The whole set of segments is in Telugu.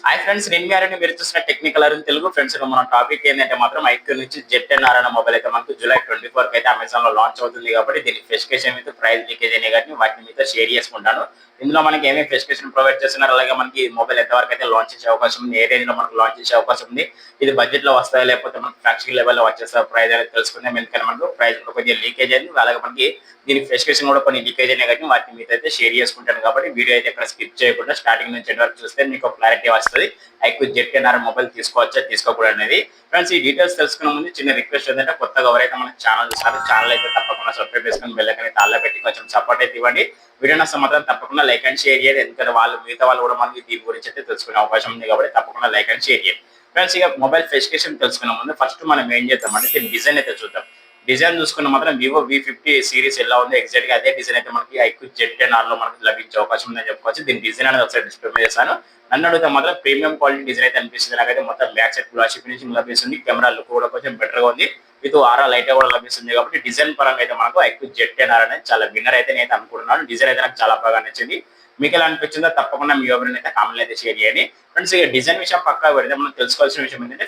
హాయ్ ఫ్రెండ్స్, నేను మీ ఆర్యన్. మీరు చూసిన టెక్నికల్ అరుణ్ తెలుగు. ఫ్రెండ్స్, మన టాపిక్ ఏంటంటే మాత్రం ఐక్యూ నుంచి ZTE-9 అనే మొబైల్ అయితే మనకు జూలై 24 అయితే అమెజాన్ లో లాంచ్ అవుతుంది కాబట్టి దీని స్పెసిఫికేషన్ విత్ ప్రైస్ లీకేజ్ అనే కానీ వాటిని మీతో షేర్ చేసుకుంటాను. ఇందులో మనకి ఏమేమి స్పెసిఫికేషన్ ప్రొవైడ్ చేస్తున్నారు, అలాగే మనకి మొబైల్ ఎంతవరకు అయితే లాంచ్ చేసే అవకాశం ఉంది, ఏ రేంజ్ లో మనకు లాంచ్ చేసే అవకాశం ఉంది, ఇది బడ్జెట్ లో వస్తాయా లేకపోతే మనకి ఫ్రాక్షన్ లెవెల్లో వచ్చేస్తా ప్రైస్ అనేది తెలుసుకుందాం. ఎందుకంటే మనకు ప్రైస్ కూడా కొద్దిగా లీకేజ్ అయింది, అలాగే మనకి దీని స్పెసిఫికేషన్ కూడా కొన్ని లీకేజ్ అయినా కానీ వాటిని మీతో అయితే షేర్ చేసుకుంటాను. కాబట్టి వీడియో అయితే ఇక్కడ స్కిప్ చేయకుండా స్టార్టింగ్ నుంచి ఎండ్ వరకు చూస్తే మీకు క్లారిటీ వస్తుంది. ఐక్యూ ZTE-9 మొబైల్ తీసుకోవచ్చా తీసుకోకూడదు అనేది. ఫ్రెండ్స్, ఈ డీటెయిల్స్ తెలుసుకునే ముందు చిన్న రిక్వెస్ట్ ఏంటంటే కొత్తగా ఎవరైతే మన ఛానల్ చూస్తారో ఛానల్ అయితే తప్పకుండా సబ్స్క్రైబ్ చేసుకుని బెల్ ఐకాన్ తాళ్ళ పెట్టి కొంచెం సపోర్ట్ అయితే ఇవ్వండి. వీడియో నచ్చితే మాత్రం తప్పకుండా లైక్ అండ్ షేర్ చేయండి. ఎందుకంటే మిగతా వాళ్ళు కూడా మనకి దీని గురించి అయితే తెలుసుకునే అవకాశం ఉంది కాబట్టి తప్పకుండా లైక్ అండ్ షేర్ చేయండి. ఫ్రెండ్స్, ఇక మొబైల్ స్పెసిఫికేషన్ తెలుసుకునే ముందు ఫస్ట్ మనం ఏం చేద్దామంటే దీని డిజైన్ అయితే చూద్దాం. డిజైన్ చూసుకున్న మాత్రం వివో V50 సిరీస్ ఎలా ఉంది ఎగ్జాక్ట్ గా అదే డిజైన్ అయితే మనకి ఐక్యూ ZTE-9 లో మనకి లభించే అవకాశం ఉందని చెప్పుకోవచ్చు. దీని డిజైన్ అనేది ఒకసారి డిస్ప్లే మీద చేస్తాను. నన్ను అడిగితే మాత్రం ప్రీమియం క్వాలిటీ డిజైన్ అయితే అనిపిస్తుంది. నాకైతే మొత్తం బ్యాక్ సైడ్ గ్లాసీ ఫినిషింగ్ లభిస్తుంది. కెమెరా లుక్ కూడా కొంచెం బెటర్ గా ఉంది. విత్ ఆరా లైట్ కూడా లభిస్తుంది. కాబట్టి డిజైన్ పరంగా అయితే మనకు ఐక్యూ ZTE-9 అనేది చాలా విన్నర్ అయితే నేను అనుకుంటున్నాను. డిజైన్ అయితే నాకు చాలా బాగా నచ్చింది. మీకు ఎలా అనిపించిందో తప్పకుండా మీ ఒపీనియన్ అయితే కామెంట్ అయితే షేర్ చేయండి. ఫ్రెండ్స్, ఇక డిజైన్ విషయం పక్కా పెడితే మనం తెలుసుకోవాల్సిన విషయం ఏంటంటే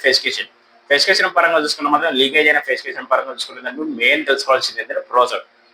స్పెసిఫికేషన్ పరంగా చూసుకున్న మాత్రం లీకేజ్ అయిన స్పెసిఫికేషన్ పరంగా చూసుకున్నదానికి మెయిన్ తెలుసుకోవాల్సింది ఏంటంటే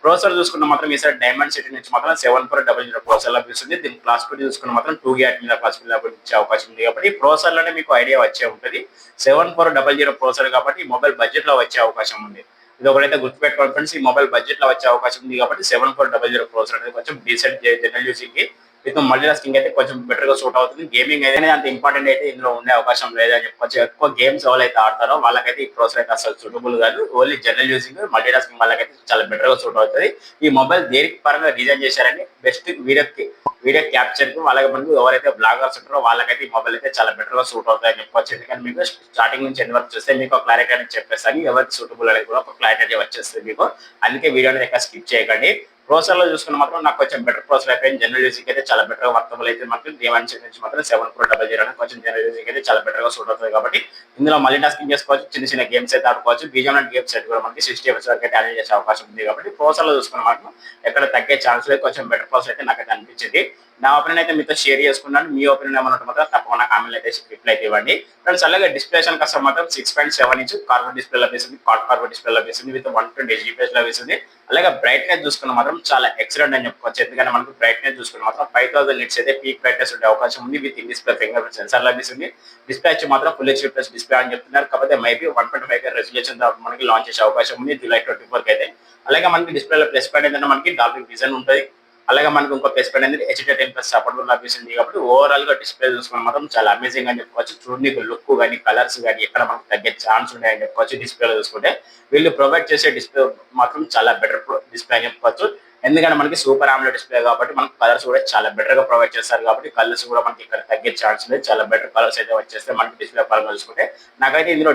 ప్రోసెసర్ చూసుకున్న మాత్రం ఈసారి డైమండ్ సిటీ నుంచి మాత్రం 7400 ప్రోసెసర్ లభిస్తుంది. దీని క్లాస్ స్పీడ్ చూసుకున్న మాత్రం 2 GHz మీద క్లాస్ స్పీడ్ లభించే అవకాశం ఉంది. కాబట్టి ఈ ప్రోసెసర్ లోనే మీకు ఐడియా వచ్చే ఉంటుంది. 7400 ప్రోసెసర్ కాబట్టి ఈ మొబైల్ బడ్జెట్ లో వచ్చే అవకాశం ఉంది. ఇది ఒకటైతే గుర్తుపెట్టుకోవాలి ఫ్రెండ్స్, ఈ మొబైల్ బడ్జెట్ లో వచ్చే అవకాశం ఉంది. కాబట్టి 7400 ప్రోసెసర్ అనేది కొంచెం డీసెంట్ జనరల్ యూజింగ్ కి విత్ మల్టీ టాస్కింగ్ అయితే కొంచెం బెటర్ గా సూట్ అవుతుంది. గేమింగ్ అయితే అంత ఇంపార్టెంట్ అయితే ఇందులో ఉండే అవకాశం లేదని చెప్పొచ్చు. ఎక్కువ గేమ్స్ ఎవరైతే ఆడతారో వాళ్ళకైతే ఈ ప్రోసెసర్ అయితే అసలు సూటబుల్ కాదు. Only general using multi tasking వాళ్ళకైతే చాలా బెటర్ గా సూట్ అవుతుంది. ఈ మొబైల్ దేనికి పరంగా డిజైన్ చేశారని బెస్ట్ వీడియో క్యాప్చర్ కు అలాగే మనకు ఎవరైతే బ్లాగర్స్ ఉంటారో వాళ్ళకైతే ఈ మొబైల్ అయితే చాలా బెటర్ గా సూట్ అవుతాయని చెప్పొచ్చు. ఎందుకంటే మీకు స్టార్టింగ్ నుంచి ఎండ్ వరకు చూస్తే మీకు క్లారిటీ అనేది చెప్పేస్తాను. ఎవరికి సూటబుల్ అనేది కూడా ఒక క్లారిటీ వచ్చేస్తుంది మీకు. అందుకే వీడియో అనేది ఎక్కడ స్కిప్ చేయకండి. ప్రోసెసర్ లో చూసుకున్న మాత్రం నాకు కొంచెం బెటర్ ప్రోసెసర్ అయిపోయింది. జనరల్ యూజింగ్ అయితే చాలా బెటర్ గా వర్కబుల్ అయితే మనకి D1 నుంచి మాత్రం 7400 అనేది కొంచెం జనరల్ యూజింగ్ అయితే చాలా బెటర్ గా సూట్ అవుతుంది. కాబట్టి ఇందులో మల్టీ టాస్కింగ్ చేసుకోవచ్చు, చిన్న చిన్న గేమ్స్ అయితే ఆడుకోవచ్చు. బీజం గేమ్స్ అయితే కూడా మనకి 60 FPS వరకు అయితే హ్యాండిల్ చేసే అవకాశం ఉంది. కాబట్టి ప్రోసెసర్ లో చూసుకున్న మాత్రం ఎక్కడ తగ్గే ఛాన్స్ లేదు. కొంచెం బెటర్ ప్రోసెసర్ అయితే నాకైతే అనిపించింది. నా ఒపీనియన్ అయితే మీతో షేర్ చేసుకున్నాను. మీ ఒపీనియన్ ఏమన్నా మాత్రం తప్పకుండా కామెంట్ అయితే రిప్లై అయితే ఇవ్వండి. ఫ్రెండ్స్, అలాగే డిస్ప్లేషన్ కష్టం మాత్రం 6.7 ఇంచ్ కార్బన్ డిస్ప్లే లభిస్తుంది. కార్బన్ డిస్ప్లే లభిస్తుంది విత్ 120 HDPS లభిస్తుంది. అలాగే బ్రైట్నెస్ చూసుకున్న మాత్రం చాలా ఎక్సలెంట్ అని చెప్పుకోవచ్చు. ఎందుకంటే మనకు బ్రైట్నెస్ చూసుకున్న మాత్రం 5000 నిట్స్ అయితే పీక్ బ్రైట్నెస్ ఉండే అవకాశం ఉంది. With display finger print censor లభిస్తుంది. డిస్ప్లే వచ్చి మాత్రం ఫుల్ HD+ డిస్ప్లే అని చెప్తున్నారు. కాకపోతే మేబీ 1.5K రెజల్యూషన్ మనకి లాంచ్ చేసే అవకాశం ఉంది జూలై 24 అయితే. అలాగే మనకి డిస్ప్లేలో ప్లస్ పాయింట్ ఏంటంటే మనకి డాల్బీ విజన్ ఉంటుంది. అలాగే మనకి ఇంకో ప్లస్ పాయింట్ అనేది HDR10+ సపోర్ట్ కూడా లభిస్తుంది. కాబట్టి ఓవరాల్ గా డిస్ప్లే చూసుకున్న మాత్రం చాలా అమేజింగ్ అని చెప్పుకోవచ్చు. చూడడానికి లుక్ కానీ కలర్స్ కానీ ఎక్కడ మనకు తగ్గే ఛాన్స్ ఉన్నాయని చెప్పుకోవచ్చు. డిస్ప్లేలో చూసుకుంటే వీళ్ళు ప్రొవైడ్ చేసే డిస్ప్లే మాత్రం చాలా బెటర్ డిస్ప్లే అని చెప్పుకోవచ్చు. ఎందుకంటే మనకి సూపర్ AMOLED డిస్ప్లే కాబట్టి మనకి కలర్స్ కూడా చాలా బెటర్ గా ప్రొవైడ్ చేస్తారు. కాబట్టి కలర్స్ కూడా మనకి ఇక్కడ తగ్గే ఛాన్స్ లేదు. చాలా బెటర్ కలర్స్ అయితే వచ్చేస్తే మనకి డిస్ప్లే పరంగా చూసుకుంటే నాకైతే ఇందులో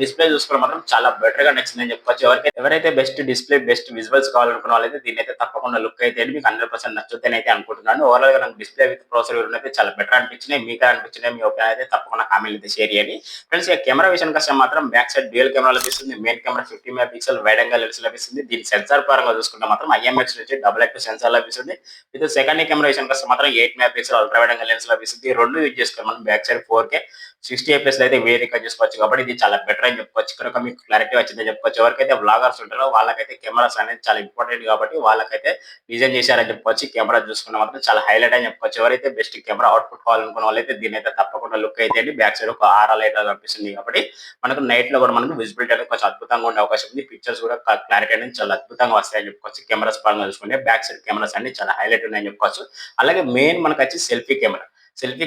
డిస్ప్లే చూసుకున్న మాత్రం చాలా బెటర్ గా నచ్చిందని చెప్పుకోవచ్చు. ఎవరైతే బెస్ట్ డిస్ప్లే బెస్ట్ విజువల్స్ కావాలనుకున్న వాళ్ళైతే దీని అయితే తప్పకుండా లుక్ అయితే మీకు 100% నచ్చుతుందని అయితే అనుకుంటున్నాను. ఓవరాల్ గా నాకు డిస్ప్లే విత్ ప్రాసెసర్ అయితే చాలా బెటర్ అనిపించినాయి. మీకు అనిపించినాయి మీ ఒపీనియన్ అయితే తప్పకుండా కామెంట్ అయితే షేర్ చేయండి. ఫ్రెండ్స్, ఇక కెమెరా విషయానికి వస్తే మాత్రం బ్యాక్ సైడ్ డ్యూయల్ కెమెరా లభిస్తుంది. Main camera 50 MP wide angle lens లభిస్తుంది. దీని సెన్సార్ పరంగా చూసుకుంటే మాత్రం IMX నుంచి డబుల్ సెన్సార్ లభిస్తుంది. ఇది సెకండ్ కెమెరా విషయానికి వస్తే మాత్రం 8 MP ultra wide angle lens లభిస్తుంది. రెండు యూజ్ చేసుకుని మనం బ్యాక్ సైడ్ 4K 60 FPS అయితే వేరే రికార్డ్ చేసుకోవచ్చు. కాబట్టి ఇది చాలా బెటర్ అని చెప్పుకోవచ్చు. ఇక్కడ మీకు క్లారిటీ వచ్చిందని చెప్పుకోవచ్చు. ఎవరికైతే బ్లాగర్స్ ఉంటారో వాళ్ళకైతే కెమెరాస్ అనేది చాలా ఇంపార్టెంట్ కాబట్టి వాళ్ళకైతే డిజైన్ చేశారని చెప్పుకోవచ్చు. కెమెరా చూసుకున్న మాత్రం చాలా హైలైట్ అని చెప్పుకోవచ్చు. ఎవరైతే బెస్ట్ కెమెరా అవుట్పుట్ కావాలనుకున్న వాళ్ళైతే దీని అయితే తప్పకుండా లుక్ అయితే బ్యాక్ సైడ్ ఒక ఆరా లైట్ కనిపిస్తుంది. కాబట్టి మనకు నైట్ లో కూడా మనకు విజిబిలిటీ అనేది కొంచెం అద్భుతంగా ఉండే అవకాశం ఉంది. పిక్చర్స్ కూడా క్లారిటీ అనేది చాలా అద్భుతంగా వస్తాయని చెప్పుకోవచ్చు. కెమెరాస్ పరంగా చూసుకుంటే బ్యాక్ సైడ్ కెమెరాస్ అన్ని చాలా హైలైట్ ఉన్నాయని చెప్పుకోవచ్చు. అలాగే మెయిన్ మనకు వచ్చి సెల్ఫీ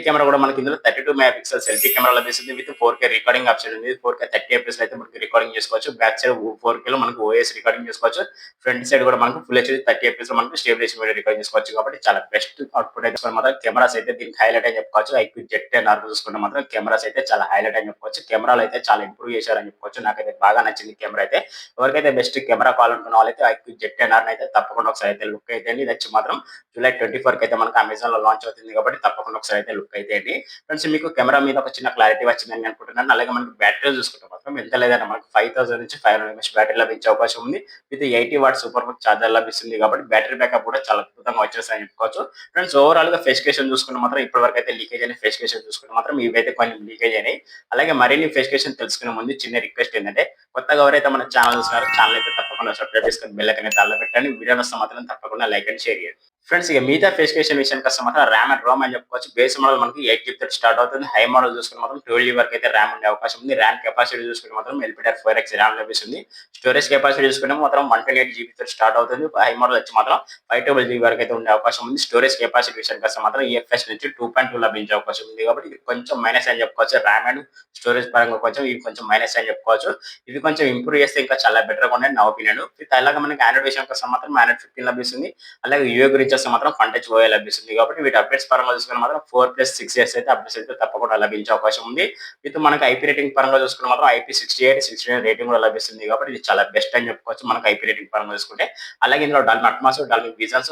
కెమెరా కూడా మనకి ఇందులో 32 MP సెల్ఫీ కెమెరా లభిస్తుంది. విత్ 4K రికార్డింగ్ ఆప్షన్ ఉంది. 4K 30 FPS అయితే మనకి రికార్డింగ్ చేసుకోవచ్చు. బ్యాక్ సైడ్ 4K లో మనకు OS రికార్డింగ్ చేసుకోవచ్చు. ఫ్రంట్ సైడ్ కూడా మనకు ఫుల్ HD 30 FPS లో మనకు స్టేబిలైజేషన్ వీడియో రికార్డింగ్ చేసుకోవచ్చు. కాబట్టి చాలా బెస్ట్ అవుట్పుట్ అయితే మాత్రం కెమెరాస్ అయితే దీనికి హైలైట్ అని చెప్పుకోవచ్చు. ఐక్యూ ZTE-9 చూసుకుంటే మాత్రం కెమెరాస్ అయితే చాలా హైలైట్ అని చెప్పుకోవచ్చు. కెమెరాలు అయితే చాలా ఇంప్రూవ్ చేశారని చెప్పుకోవచ్చు. నాకైతే బాగా నచ్చింది కెమెరా అయితే. ఎవరికైతే బెస్ట్ కెమెరా కావాలనుకున్న వాళ్ళైతే ఐక్యూ ZTE-9 అయితే తప్పకుండా ఒకసారి అయితే లుక్ అయితే ఇది వచ్చి మాత్రం జూలై 24 అయితే మనకు అమెజాన్ లో లాంచ్ అవుతుంది. కాబట్టి తప్పకుండా ఒకసారి అయితే లుక్ అయితే అండి. ఫ్రెండ్స్ మీకు కెమెరా మీద ఒక చిన్న క్లారిటీ వచ్చిందని అనుకుంటున్నాను. అలాగే మనకు బ్యాటరీ చూసుకుంటే మాత్రం ఎంత లేదన్నా మనకు 5000 నుంచి 500 ఎంఎస్ బ్యాటరీ లభించే అవకాశం ఉంది. With 80 what super fast charger లభిస్తుంది కాబట్టి బ్యాటరీ బ్యాకప్ కూడా చాలా అద్భుతంగా వచ్చేస్తాయని చెప్పుకోవచ్చు. ఫ్రెండ్స్ ఓవరాల్‌గా స్పెసిఫికేషన్ చూసుకుంటే మాత్రం ఇప్పటివరకు అయితే లీకేజ్ అయిన స్పెసిఫికేషన్ చూసుకుంటే మాత్రం ఇవైతే కొన్ని లీకేజ్ అయినాయి. అలాగే మరిన్ని స్పెసిఫికేషన్ తెలుసుకునే ముందు చిన్న రిక్వెస్ట్ ఏంటంటే కొత్తగా ఎవరైతే మన ఛానల్ చూస్తున్నారో ఛానల్ అయితే తప్పకుండా సబ్స్క్రైబ్ చేసుకొని బెల్ ఐకాన్ అయితే పెట్టండి. వీడియో నచ్చితే మాత్రం తప్పకుండా లైక్ అండ్ షేర్ చేయండి. ఫ్రెండ్స్ ఇక మిగతా స్పెసిఫికేషన్ విషయానికి వస్తే మాత్రం ర్యామ్ అండ్ రోమ్ అని చెప్పుకోవచ్చు. బేస్ మోడల్ మనకి 8 జీబీ తోటి స్టార్ట్ అవుతుంది. హై మోడల్ చూసుకుంటే మాత్రం 12 జీబీ వరకు అయితే ర్యామ్ ఉండే అవకాశం ఉంది. ర్యామ్ కెపాసిటీ చూసుకుంటే మాత్రం ఎల్పిడిఆర్ 4x ర్యామ్ లభిస్తుంది. స్టోరేజ్ కెపాసిటీ చూసుకుంటే మాత్రం 128 జీబీ తోటి స్టార్ట్ అవుతుంది. హై మోడల్ వచ్చి మాత్రం 512 జీబీ వరకు అయితే ఉండే అవకాశం ఉంది. స్టోరేజ్ కెపాసిటీ విషయానికి వస్తే మాత్రం ఈఎఫ్ఎస్ నుంచి 2.2 లభించే అవకాశం ఉంది కాబట్టి ఇది కొంచెం మైనస్ అని చెప్పుకోవచ్చు. ర్యామ్ అండ్ స్టోరేజ్ పరంగా కొంచెం ఇది కొంచెం మైనస్ అని చెప్పుకోవచ్చు. ఇది కొంచెం ఇంప్రూవ్ చేస్తే ఇంకా చాలా బెటర్‌గా ఉండేది నా ఒపీనియన్. అలాగే మనకి ఆండ్రాయిడ్ విషయానికి వస్తే మాత్రం ఆండ్రాయిడ్ 15 లభిస్తుంది. అలాగే యూఏ గురించి వస్తే మాత్రం ఫన్ టచ్ ఓఏ లభిస్తుంది కాబట్టి వీటి అప్డేట్స్ పరంగా చూసుకుంటే మాత్రం 4+6 ఇయర్స్ అయితే అప్డేట్స్ అయితే తప్పకుండా లభించే అవకాశం ఉంది. విత్ మనకి ఐపీ రేటింగ్ పరంగా చూసుకుంటే మాత్రం IP68, 69 రేటింగ్ కూడా లభిస్తుంది కాబట్టి ఇది చాలా బెస్ట్ అని చెప్పుకోవచ్చు మనకి ఐపీ రేటింగ్ పరంగా చూసుకుంటే. అలాగే ఇందులో డాల్బీ అట్మాస్, డాల్బీ విజన్స్,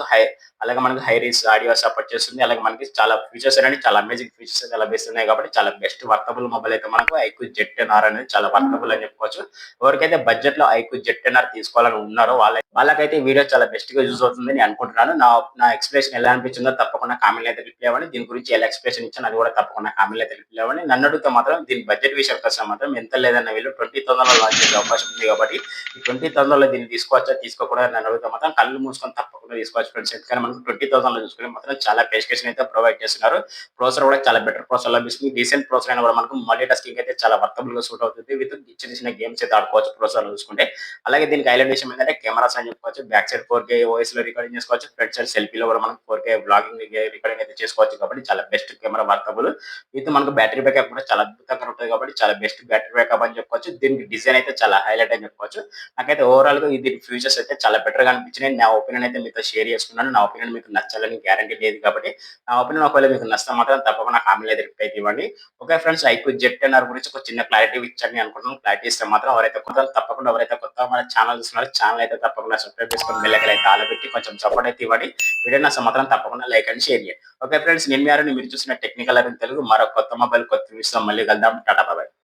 అలాగే మనకి హై రీస్ ఆడియో సపోర్ట్ చేస్తుంది. అలాగే మనకి చాలా ఫీచర్స్ అనేవి చాలా అమేజింగ్ ఫీచర్స్ అయితే లభిస్తున్నాయి కాబట్టి చాలా బెస్ట్ వర్తబుల్ మొబైల్ అయితే మనకు ఐక్యూ Z10R అనేది చాలా వర్తబుల్ అని చెప్పుకోవచ్చు. ఎవరికైతే బడ్జెట్ లో ఐక్యూ Z10R తీసుకోవాలని ఉన్నారో వాళ్ళకైతే ఈ వీడియో చాలా బెస్ట్ గా యూజ్ అవుతుంది నేను అనుకుంటున్నాను. నా ఎక్స్ప్లెనేషన్ ఎలా అనిపించిందో తప్పకుండా కామెంట్ అయితే రిప్లై అవ్వండి. దీని గురించి ఎలా ఎక్స్ప్లెనేషన్ ఇచ్చాను అది కూడా తప్పకుండా కామెంట్ అయితే రిప్లై అవ్వండి. నన్ను అడిగితే మాత్రం దీని బడ్జెట్ విషయానికి వస్తే మాత్రం ఎంత లేదన్న వీళ్ళు 20,000 లాంచ్ చేసే అవకాశం ఉంది కాబట్టి ఈ 20,000 దీన్ని తీసుకోవచ్చా తీసుకోకూడదు నన్ను అడిగితే మాత్రం కళ్ళు మూసుకొని తప్పకుండా తీసుకోవచ్చు ఫ్రెండ్స్. ఎందుకంటే మనకు 20,000 చూసుకుని మాత్రం చాలా స్పెసిఫికేషన్ అయితే ప్రొవైడ్ చేస్తున్నారు. ప్రాసెసర్ కూడా చాలా బెటర్ ప్రాసెసర్ లభిస్తుంది. డీసెంట్ ప్రాసెసర్ అయినా కూడా మనకు మల్టీ టాస్కింగ్ అయితే చాలా వర్తబుల్ గా సూట్ అవుతుంది. విత్ చిన్న చిన్న గేమ్స్ అయితే ఆడుకోవచ్చు ప్రాసెసర్ చూసుకుంటే. అలాగే దీనికి హైలైట్ విషయం ఏంటంటే కెమెరాస్ అని చెప్పుకోవచ్చు. బ్యాక్ సైడ్ 4K OIS లో రికార్డింగ్ చేసుకోవచ్చు. ఫ్రంట్ సైడ్ సెల్ఫీలో కూడా మనం 4K బ్లాగింగ్ రికార్డింగ్ అయితే చేసుకోవచ్చు కాబట్టి చాలా బెస్ట్ కెమెరా వర్తబుల్. విత్ మనకు బ్యాటరీ బ్యాకప్ కూడా చాలా అద్భుతంగా ఉంటుంది కాబట్టి చాలా బెస్ట్ బ్యాటరీ బ్యాకప్ అని చెప్పుకోవచ్చు. దీనికి డిజైన్ అయితే చాలా హైలైట్ అని చెప్పుకోవచ్చు. నాకైతే ఓవరాల్ గా దీని ఫ్యూచర్స్ అయితే చాలా బెటర్ గా అనిపించినాయి. నా ఒపీనియన్ అయితే మీతో షేర్ చేసుకున్నాను. నా ఒపీనియన్ మీకు నచ్చాలని గ్యారంటీ లేదు కాబట్టి నా ఒపీనియన్ ఒకవేళ మీకు నచ్చితే మాత్రం తప్పకుండా కామెంట్ అయితే రిప్లై ఇవ్వండి. ఓకే ఫ్రెండ్స్, ఐక్యూ Z10R గురించి ఒక చిన్న క్లారిటీ ఇచ్చాను అనుకుంటున్నాను. క్లారిటీ ఇస్తే మాత్రం ఎవరైతే కొత్త మన ఛానల్ చూస్తున్నారో ఛానల్ అయితే తప్పకుండా సబ్స్క్రైబ్ చేసుకొని బెల్ ఐకాన్ అయితే ఆల్ పెట్టి కొంచెం సపోర్ట్ అయితే ఇవ్వండి. వీడియో నచ్చితే మాత్రం తప్పకుండా లైక్ అండ్ షేర్ చేయండి. ఓకే ఫ్రెండ్స్, నేను మీరు చూసిన టెక్నికల్ తెలుగు మరో కొత్త మొబైల్ కొత్త విషయం మళ్ళీ కలుద్దాం. టాటా బాయ్.